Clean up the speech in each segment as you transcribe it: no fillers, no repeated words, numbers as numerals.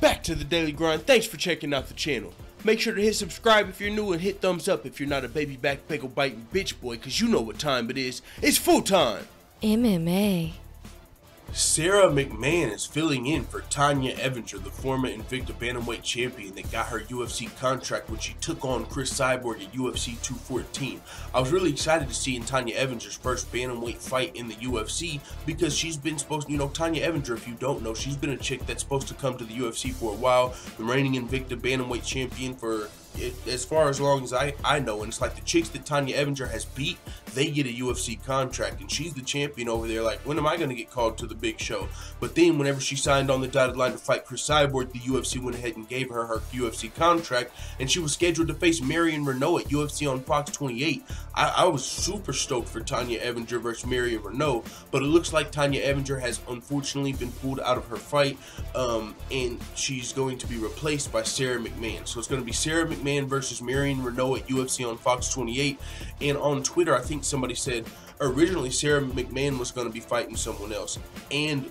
back to the Daily Grind. Thanks for checking out the channel. Make sure to hit subscribe if you're new and hit thumbs up if you're not a baby back pickle biting bitch boy, cause you know what time it is. It's full time. MMA. Sara McMann is filling in for Tanya Evinger, the former Invicta Bantamweight champion that got her UFC contract when she took on Cris Cyborg at UFC 214. I was really excited to see in Tanya Evinger's first Bantamweight fight in the UFC because she's been supposed to, you know, Tanya Evinger, if you don't know, she's been a chick that's supposed to come to the UFC for a while, the reigning Invicta Bantamweight champion for as far as long as I know, and it's like the chicks that Tanya Evinger has beat, they get a UFC contract, and she's the champion over there. Like, when am I going to get called to the big show? But then whenever she signed on the dotted line to fight Cris Cyborg, the UFC went ahead and gave her UFC contract, and she was scheduled to face Marion Reneau at UFC on Fox 28. I was super stoked for Tanya Evinger versus Marion Reneau, but it looks like Tanya Evinger has unfortunately been pulled out of her fight, and she's going to be replaced by Sara McMann. So it's going to be Sara McMann versus Marion Reneau at UFC on Fox 28. And on Twitter, I think somebody said originally Sara McMann was going to be fighting someone else, and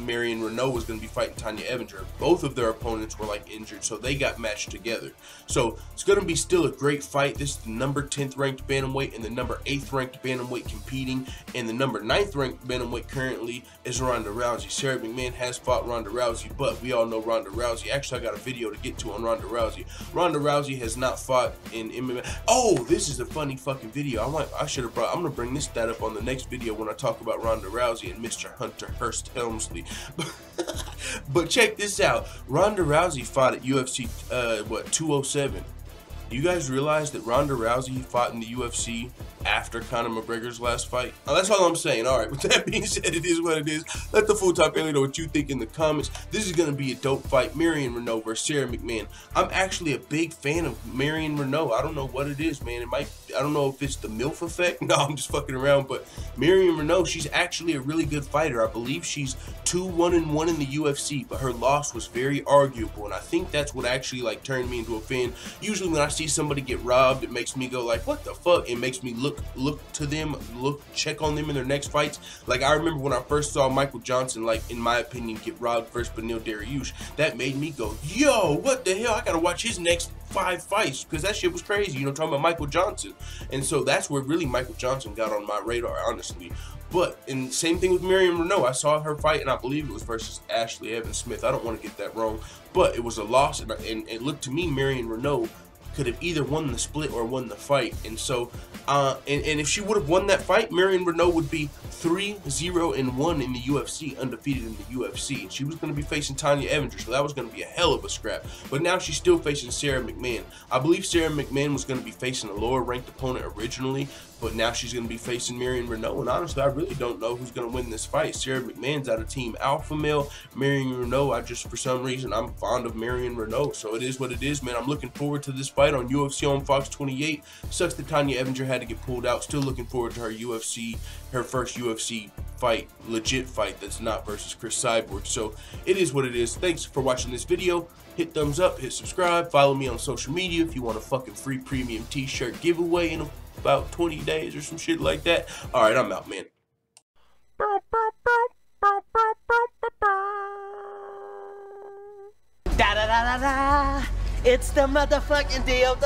Marion Reneau was going to be fighting Tanya Evinger. Both of their opponents were like injured, so they got matched together. So it's going to be still a great fight. This is the number 10th ranked bantamweight and the number 8th ranked bantamweight competing, and the number 9th ranked bantamweight currently is Ronda Rousey. Sara McMann has fought Ronda Rousey, but we all know Ronda Rousey. Actually, I got a video to get to on Ronda Rousey. Ronda Rousey has not fought in MMA. Oh, this is a funny fucking video. I should have brought. I'm gonna bring this stat up on the next video when I talk about Ronda Rousey and Mr. Hunter Hearst Helmsley. But check this out. Ronda Rousey fought at UFC 207. Do you guys realize that Ronda Rousey fought in the UFC after Conor McGregor's last fight? Oh, that's all I'm saying. Alright, with that being said, it is what it is. Let the full time family know what you think in the comments. This is going to be a dope fight. Marion Reneau versus Sara McMann. I'm actually a big fan of Marion Reneau. I don't know what it is, man. I don't know if it's the MILF effect. No, I'm just fucking around. But Marion Reneau, she's actually a really good fighter. I believe she's 2-1-1 in the UFC, but her loss was very arguable. And I think that's what actually like turned me into a fan. Usually when I see somebody get robbed, it makes me go like, what the fuck? It makes me look to them, check on them in their next fights. Like, I remember when I first saw Michael Johnson, like, in my opinion, get robbed versus Beneil Dariush. That made me go, yo, what the hell? I gotta watch his next 5 fights, because that shit was crazy, you know, talking about Michael Johnson. And so that's where really Michael Johnson got on my radar, honestly. But, and same thing with Marion Reneau. I saw her fight, and I believe it was versus Ashley Evans Smith. I don't want to get that wrong, but it was a loss, and it looked to me Marion Reneau could have either won the split or won the fight. And so and if she would have won that fight, Marion Reneau would be 3-0-1 in the UFC, undefeated in the UFC, and she was going to be facing Tanya Evinger, so that was going to be a hell of a scrap. But now she's still facing Sara McMann. I believe Sara McMann was going to be facing a lower ranked opponent originally, but now she's going to be facing Marion Reneau, and honestly, I really don't know who's going to win this fight. Sara McMann's out of Team Alpha Male. Marion Reneau, for some reason, I'm fond of Marion Reneau, so it is what it is, man. I'm looking forward to this fight on UFC on Fox 28. Sucks that Tanya Evinger had to get pulled out. Still looking forward to her first UFC fight, legit fight that's not versus Cris Cyborg. So it is what it is. Thanks for watching this video. Hit thumbs up, hit subscribe, follow me on social media if you want a fucking free premium t-shirt giveaway in about 20 days or some shit like that. Alright, I'm out, man. Da da da da da. It's the motherfucking DOG.